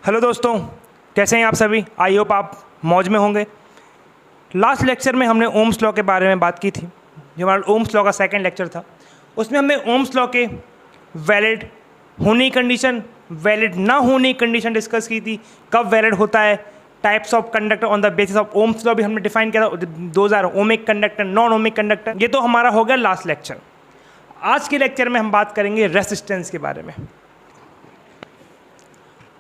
Hello दोस्तों, कैसे हैं आप सभी। आई होप आप मौज में होंगे। लास्ट लेक्चर में हमने ओम्स लॉ के बारे में बात की थी, जो हमारा ओम्स लॉ का सेकंड लेक्चर था। उसमें हमने ओम्स लॉ के वैलिड होने की कंडीशन, वैलिड ना होने की कंडीशन डिस्कस की थी। कब वैलिड होता है, types of conductor on the basis of Ohm's law भी हमने डिफाइन किया था। Those are ohmic conductor, non ohmic conductor. ये तो हमारा हो गया लास्ट लेक्चर। आज के लेक्चर में हम बात करेंगे रेसिस्टेंस के बारे में।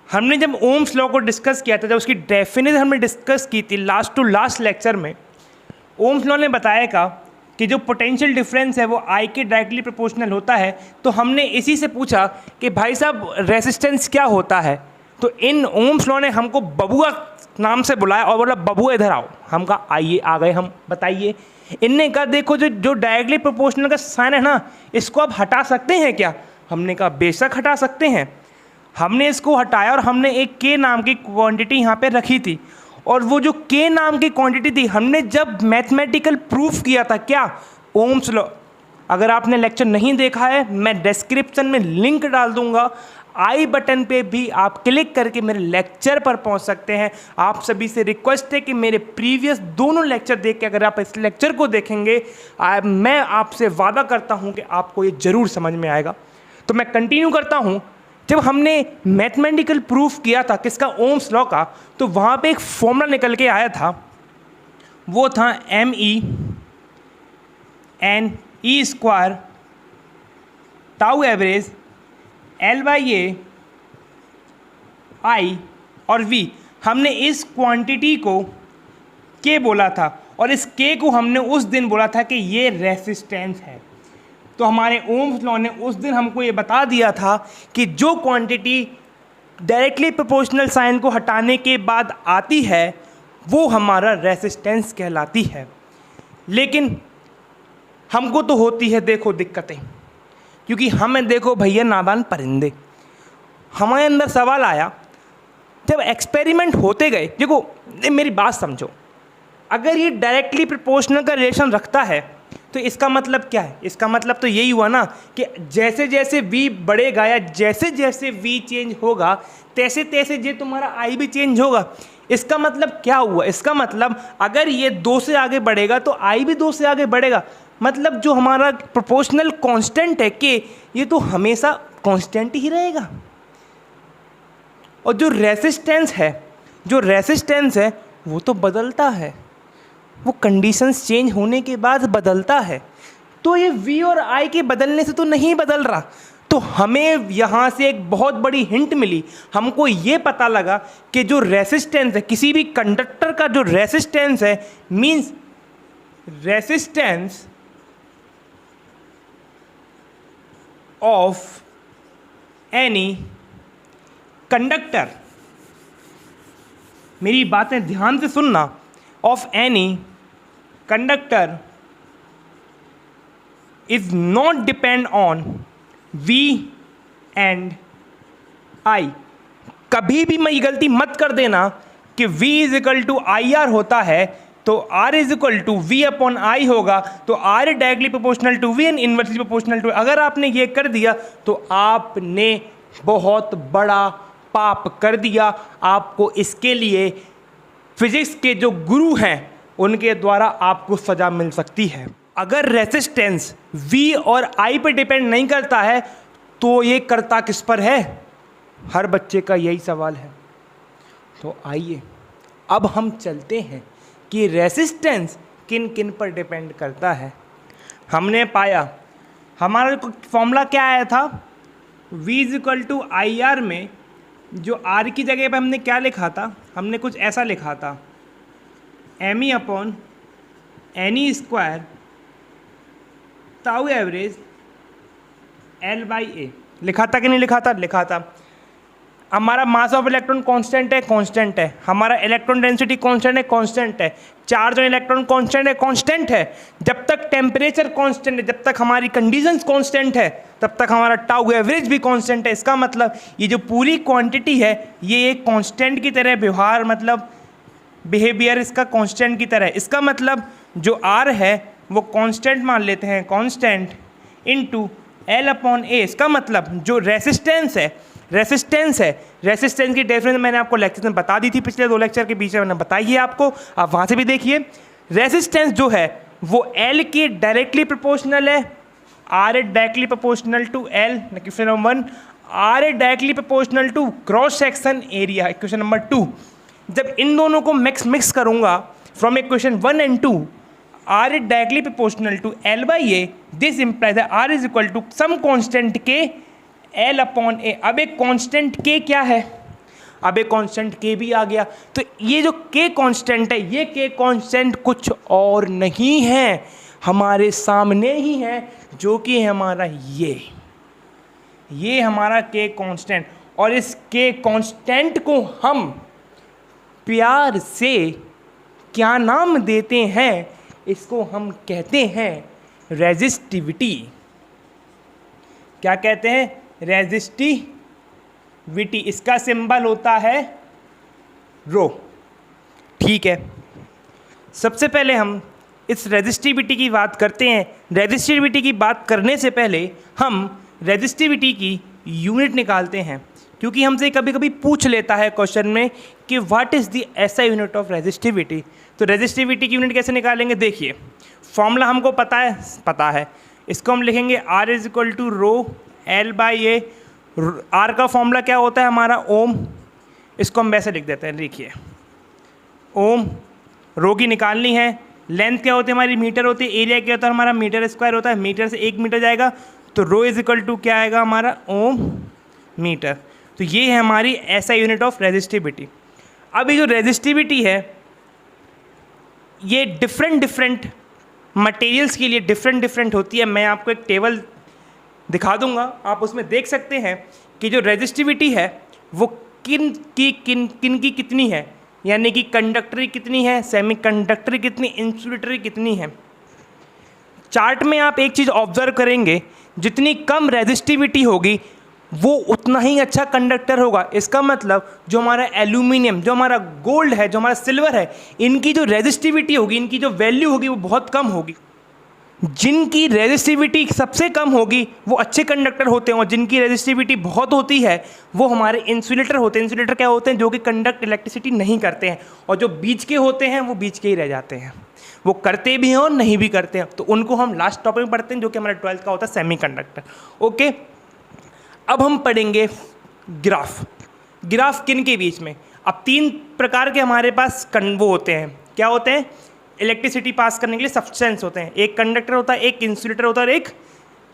हमने जब ओम्स लॉ को डिस्कस किया था, जब उसकी डेफिनेशन हमने डिस्कस की थी लास्ट टू लास्ट लेक्चर में, ओम्स लॉ ने बताया कि जो पोटेंशियल डिफरेंस है वो आई के डायरेक्टली प्रोपोर्शनल होता है। तो हमने इसी से पूछा कि भाई साहब रेसिस्टेंस क्या होता है। तो इन ओम्स लॉ ने हमको बबुआ नाम से बुलाया और बोला बबुआ इधर आओ। हम कहा आइए, आ गए हम, बताइए। इनने कहा देखो जो डायरेक्टली प्रोपोर्शनल का साइन है ना, इसको आप हटा सकते हैं क्या। हमने कहा बेशक हटा सकते हैं। हमने इसको हटाया और हमने एक के नाम की क्वांटिटी यहाँ पे रखी थी। और वो जो के नाम की क्वांटिटी थी, हमने जब मैथमेटिकल प्रूफ किया था क्या, ओम्स लॉ। अगर आपने लेक्चर नहीं देखा है, मैं डिस्क्रिप्शन में लिंक डाल दूंगा। आई बटन पे भी आप क्लिक करके मेरे लेक्चर पर पहुंच सकते हैं। आप सभी से रिक्वेस्ट है कि मेरे प्रीवियस दोनों लेक्चर देख के अगर आप इस लेक्चर को देखेंगे, मैं आपसे वादा करता हूं कि आपको ये ज़रूर समझ में आएगा। तो मैं कंटिन्यू करता हूं। जब हमने मैथमेटिकल प्रूफ किया था किसका, ओम्स लॉ का, तो वहाँ पे एक फॉर्मूला निकल के आया था। वो था MENE² tau average L/A I और V। हमने इस क्वांटिटी को K बोला था और इस K को हमने उस दिन बोला था कि ये रेसिस्टेंस है। तो हमारे ओम्स लॉ ने उस दिन हमको ये बता दिया था कि जो क्वांटिटी डायरेक्टली प्रोपोर्शनल साइन को हटाने के बाद आती है वो हमारा रेसिस्टेंस कहलाती है। लेकिन हमको तो होती है देखो दिक्कतें, क्योंकि हमें देखो भैया नादान परिंदे। हमारे अंदर सवाल आया जब एक्सपेरिमेंट होते गए। देखो मेरी बात समझो, अगर ये डायरेक्टली प्रोपोर्शनल का रिलेशन रखता है तो इसका मतलब क्या है। इसका मतलब तो यही हुआ ना कि जैसे जैसे V बढ़ेगा या जैसे जैसे V चेंज होगा तैसे तैसे ये तुम्हारा I भी चेंज होगा। इसका मतलब क्या हुआ, इसका मतलब अगर ये 2 से आगे बढ़ेगा तो I भी 2 से आगे बढ़ेगा। मतलब जो हमारा प्रोपोर्शनल कांस्टेंट है कि ये तो हमेशा कांस्टेंट ही रहेगा। और जो रेसिस्टेंस है वो तो बदलता है, वो कंडीशंस चेंज होने के बाद बदलता है। तो ये V और I के बदलने से तो नहीं बदल रहा। तो हमें यहाँ से एक बहुत बड़ी हिंट मिली। हमको ये पता लगा कि जो रेसिस्टेंस है किसी भी कंडक्टर का, जो रेसिस्टेंस है means resistance of any conductor, मेरी बातें ध्यान से सुनना, of any conductor is not depend on V and I। कभी भी मैं ये गलती मत कर देना कि V = IR होता है तो R = V/I होगा। तो R directly proportional to V and inversely proportional to. अगर आपने ये कर दिया तो आपने बहुत बड़ा पाप कर दिया। आपको इसके लिए फिजिक्स के जो गुरु हैं उनके द्वारा आपको सज़ा मिल सकती है। अगर रेसिस्टेंस V और I पर डिपेंड नहीं करता है तो ये करता किस पर है, हर बच्चे का यही सवाल है। तो आइए अब हम चलते हैं कि रेसिस्टेंस किन किन पर डिपेंड करता है। हमने पाया हमारा फॉर्मूला क्या आया था, V = IR में जो R की जगह पर हमने क्या लिखा था, हमने कुछ ऐसा लिखा था MENE² टाउ एवरेज L/A। लिखा था कि नहीं लिखा था, लिखा था। हमारा मास ऑफ इलेक्ट्रॉन कांस्टेंट है, कांस्टेंट है। हमारा इलेक्ट्रॉन डेंसिटी कांस्टेंट है, कांस्टेंट है। चार्ज ऑन इलेक्ट्रॉन कांस्टेंट है, कांस्टेंट है। जब तक टेम्परेचर कांस्टेंट है, जब तक हमारी कंडीशंस कांस्टेंट है, तब तक हमारा टाउ एवरेज भी कांस्टेंट है। इसका मतलब ये जो पूरी क्वांटिटी है ये एक कांस्टेंट की तरह व्यवहार, मतलब बिहेवियर इसका कांस्टेंट की तरह है। इसका मतलब जो R है वो कांस्टेंट मान लेते हैं, कांस्टेंट इनटू L/A। इसका मतलब जो रेसिस्टेंस है, रेसिस्टेंस है, रेसिस्टेंस की डेफिनेशन मैंने आपको लेक्चर में बता दी थी, पिछले 2 लेक्चर के बीच में मैंने बताई है आपको, आप वहाँ से भी देखिए। रेसिस्टेंस जो है वो L के डायरेक्टली प्रोपोर्शनल है, R is directly proportional to L, question number 1। R is directly proportional to cross section area, question number 2। जब इन दोनों को मिक्स करूँगा from equation 1 and 2, R is directly proportional to L by A. This implies that R is equal to some constant K L upon A. अब एक constant K क्या है? अब एक constant K भी आ गया। तो ये जो K constant है, ये K constant कुछ और नहीं है, हमारे सामने ही है, जो कि है हमारा ये हमारा K constant। और इस K constant को हम प्यार से क्या नाम देते हैं? इसको हम कहते हैं रेजिस्टिविटी। क्या कहते हैं? रेजिस्टिविटी। इसका सिंबल होता है रो। ठीक है, सबसे पहले हम इस रेजिस्टिविटी की बात करते हैं। रेजिस्टिविटी की बात करने से पहले हम रेजिस्टिविटी की यूनिट निकालते हैं, क्योंकि हमसे कभी कभी पूछ लेता है क्वेश्चन में कि what is the SI unit of resistivity. तो रेजिस्टिविटी की यूनिट कैसे निकालेंगे? देखिए, फॉर्मूला हमको पता है। इसको हम लिखेंगे R is equal to rho L by A. R का फॉर्मूला क्या होता है हमारा? ओम। इसको हम वैसे लिख देते हैं, लिखिए ओम। रो की निकालनी है। लेंथ क्या होती है हमारी? मीटर होती है। एरिया क्या होता है हमारा? मीटर स्क्वायर होता है। मीटर से 1 मीटर जाएगा, तो रो इज इक्वल टू क्या आएगा हमारा? ओम मीटर। तो ये है हमारी ऐसा यूनिट ऑफ रेजिस्टिविटी। अब ये जो रेजिस्टिविटी है, ये डिफरेंट मटेरियल्स के लिए डिफरेंट होती है। मैं आपको एक टेबल दिखा दूंगा, आप उसमें देख सकते हैं कि जो रेजिस्टिविटी है वो किन की कितनी है, यानी कि कंडक्टरी कितनी है, सेमी कंडक्टरी कितनी, इंसुलेटरी कितनी है। चार्ट में आप एक चीज़ ऑब्जर्व करेंगे, जितनी कम रेजिस्टिविटी होगी वो उतना ही अच्छा कंडक्टर होगा। इसका मतलब जो हमारा एल्यूमिनियम, जो हमारा गोल्ड है, जो हमारा सिल्वर है, इनकी जो रेजिस्टिविटी होगी, इनकी जो वैल्यू होगी वो बहुत कम होगी। जिनकी रेजिस्टिविटी सबसे कम होगी वो अच्छे कंडक्टर होते हैं, और जिनकी रेजिस्टिविटी बहुत होती है वो हमारे इंसुलेटर होते हैं। इंसुलेटर क्या होते हैं? जो कि कंडक्ट इलेक्ट्रिसिटी नहीं करते हैं, और जो बीच के होते हैं वो बीच के ही रह जाते हैं। वो करते भी हैं और नहीं भी करते हैं, तो उनको हम लास्ट टॉपिक में पढ़ते हैं, जो कि हमारा 12th का होता है सेमी कंडक्टर। ओके, अब हम पढ़ेंगे ग्राफ। ग्राफ किन के बीच में? अब 3 प्रकार के हमारे पास वो होते हैं। क्या होते हैं? इलेक्ट्रिसिटी पास करने के लिए सब्सटेंस होते हैं। एक कंडक्टर होता है, एक इंसुलेटर होता है, और एक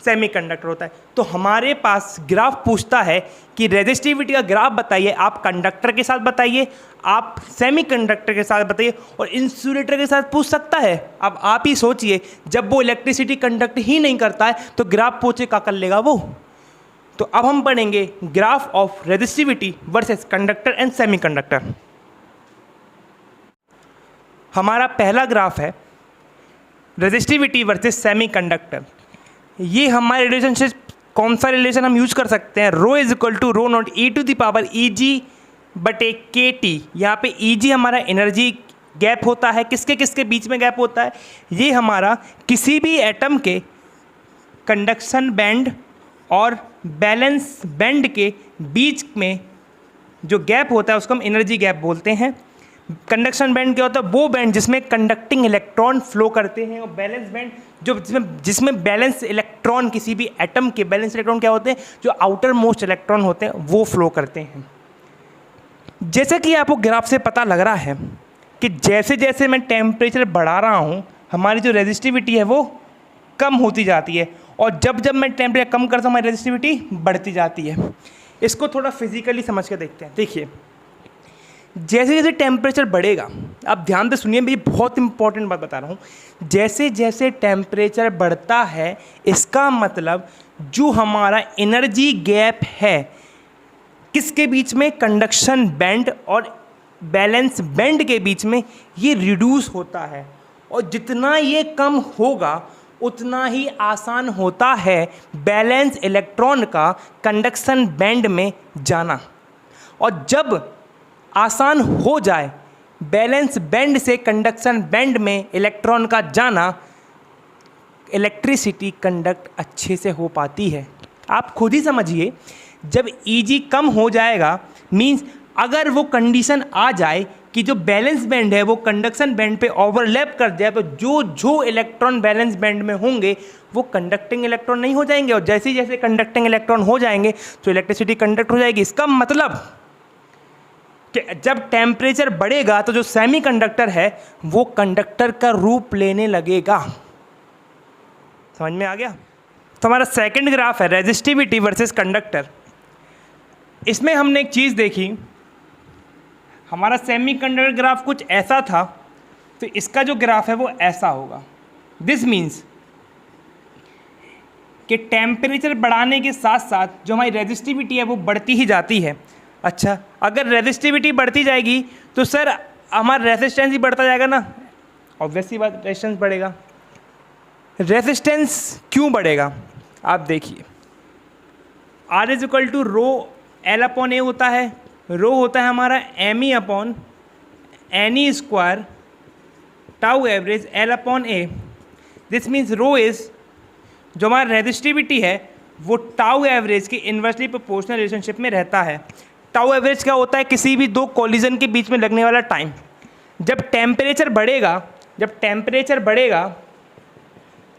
सेमी कंडक्टर होता है। तो हमारे पास ग्राफ पूछता है कि रेजिस्टिविटी का ग्राफ बताइए। आप कंडक्टर के साथ बताइए, आप सेमी कंडक्टर के साथ बताइए, और इंसुलेटर के साथ पूछ सकता है। अब आप ही सोचिए, जब वो इलेक्ट्रिसिटी कंडक्ट ही नहीं करता है तो ग्राफ पूछे क्या कर लेगा वो। तो अब हम पढ़ेंगे graph of resistivity versus conductor and semi conductor. हमारा पहला ग्राफ है रेजिस्टिविटी वर्सेस सेमी कंडक्टर। ये हमारे रिलेशनशिप, कौन सा रिलेशन हम यूज कर सकते हैं? Rho is equal to rho not e to the power E g बटे के टी। यहाँ पे ई जी हमारा एनर्जी गैप होता है। किसके किसके बीच में गैप होता है? ये हमारा किसी भी एटम के कंडक्शन बैंड और बैलेंस बैंड के बीच में जो गैप होता है उसको हम एनर्जी गैप बोलते हैं। कंडक्शन बैंड क्या होता है? वो बैंड जिसमें कंडक्टिंग इलेक्ट्रॉन फ्लो करते हैं, और बैलेंस बैंड जो जिसमें बैलेंस इलेक्ट्रॉन, किसी भी एटम के बैलेंस इलेक्ट्रॉन क्या होते हैं? जो आउटर मोस्ट इलेक्ट्रॉन होते हैं वो फ्लो करते हैं। जैसे कि आपको ग्राफ से पता लग रहा है कि जैसे जैसे मैं टेम्परेचर बढ़ा रहा हूँ, हमारी जो रेजिस्टिविटी है वो कम होती जाती है, और जब जब मैं टेम्परेचर कम करता हूँ हमारी रेजिस्टिविटी बढ़ती जाती है। इसको थोड़ा फिजिकली समझ के देखते हैं। देखिए, जैसे जैसे टेम्परेचर बढ़ेगा, आप ध्यान से सुनिए, मैं बहुत इंपॉर्टेंट बात बता रहा हूँ। जैसे जैसे टेम्परेचर बढ़ता है, इसका मतलब जो हमारा एनर्जी गैप है किसके बीच में? कंडक्शन बैंड और बैलेंस बैंड के बीच में, ये रिड्यूस होता है। और जितना ये कम होगा उतना ही आसान होता है बैलेंस इलेक्ट्रॉन का कंडक्शन बैंड में जाना। और जब आसान हो जाए बैलेंस बैंड से कंडक्शन बैंड में इलेक्ट्रॉन का जाना, इलेक्ट्रिसिटी कंडक्ट अच्छे से हो पाती है। आप खुद ही समझिए, जब Eg कम हो जाएगा मीन्स अगर वो कंडीशन आ जाए कि जो बैलेंस बैंड है वो कंडक्शन बैंड पे ओवरलैप कर जाए तो जो इलेक्ट्रॉन बैलेंस बैंड में होंगे वो कंडक्टिंग इलेक्ट्रॉन नहीं हो जाएंगे, और जैसे जैसे कंडक्टिंग इलेक्ट्रॉन हो जाएंगे तो इलेक्ट्रिसिटी कंडक्ट हो जाएगी। इसका मतलब कि जब टेम्परेचर बढ़ेगा तो जो सेमीकंडक्टर है वो कंडक्टर का रूप लेने लगेगा। समझ में आ गया? तो हमारा सेकंड ग्राफ है रेजिस्टिविटी वर्सेस कंडक्टर। इसमें हमने एक चीज़ देखी, हमारा सेमीकंडक्टर ग्राफ कुछ ऐसा था, तो इसका जो ग्राफ है वो ऐसा होगा। दिस मीन्स कि टेम्परेचर बढ़ाने के साथ साथ जो हमारी रेजिस्टिविटी है वो बढ़ती ही जाती है। अच्छा, अगर रेजिस्टिविटी बढ़ती जाएगी तो सर हमारा रेजिस्टेंस भी बढ़ता जाएगा ना, ऑब्वियसली बात, रेजिस्टेंस बढ़ेगा। रेजिस्टेंस क्यों बढ़ेगा आप देखिए, R is equal to rho L upon a होता है, रो होता है हमारा ME upon NE square tau average L upon a. This means rho is जो हमारा रेजिस्टिविटी है वो टाउ एवरेज के इन्वर्सली प्रोपोर्शनल रिलेशनशिप में रहता है। टाउ एवरेज क्या होता है? किसी भी दो कॉलिजन के बीच में लगने वाला टाइम। जब टेम्परेचर बढ़ेगा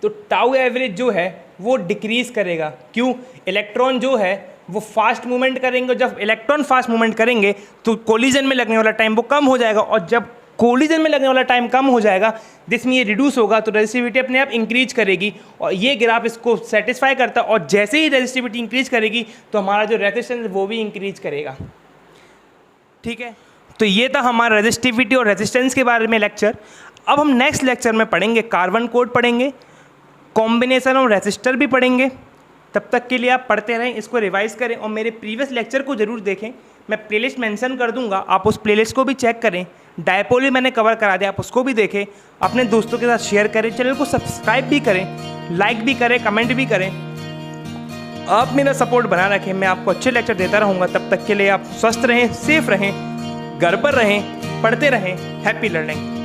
तो टाउ एवरेज जो है वो डिक्रीज करेगा। क्यों? इलेक्ट्रॉन जो है वो फास्ट मूवमेंट करेंगे, जब इलेक्ट्रॉन फास्ट मूवमेंट करेंगे तो कोलिजन में लगने वाला टाइम वो कम हो जाएगा, और जब कोलिजन में लगने वाला टाइम कम हो जाएगा जिसमें ये रिड्यूस होगा तो रेजिस्टिविटी अपने आप इंक्रीज करेगी, और ये ग्राफ इसको सेटिस्फाई करता है। और जैसे ही रेजिस्टिविटी इंक्रीज करेगी तो हमारा जो रेजिस्टेंस वो भी इंक्रीज करेगा। ठीक है, तो ये था हमारा रेजिस्टिविटी और रेजिस्टेंस के बारे में लेक्चर। अब हम नेक्स्ट लेक्चर में पढ़ेंगे कार्बन कोड पढ़ेंगे, कॉम्बिनेशन ऑफ रेजिस्टर भी पढ़ेंगे। तब तक के लिए आप पढ़ते रहें, इसको रिवाइज करें और मेरे प्रीवियस लेक्चर को ज़रूर देखें। मैं प्लेलिस्ट मेंशन कर दूंगा, आप उस प्लेलिस्ट को भी चेक करें। डायपोल भी मैंने कवर करा दिया, आप उसको भी देखें, अपने दोस्तों के साथ शेयर करें, चैनल को सब्सक्राइब भी करें, लाइक भी करें, कमेंट भी करें। आप मेरा सपोर्ट बना रखें, मैं आपको अच्छे लेक्चर देता रहूँगा। तब तक के लिए आप स्वस्थ रहें, सेफ रहें, घर पर रहें, पढ़ते रहें। Happy learning.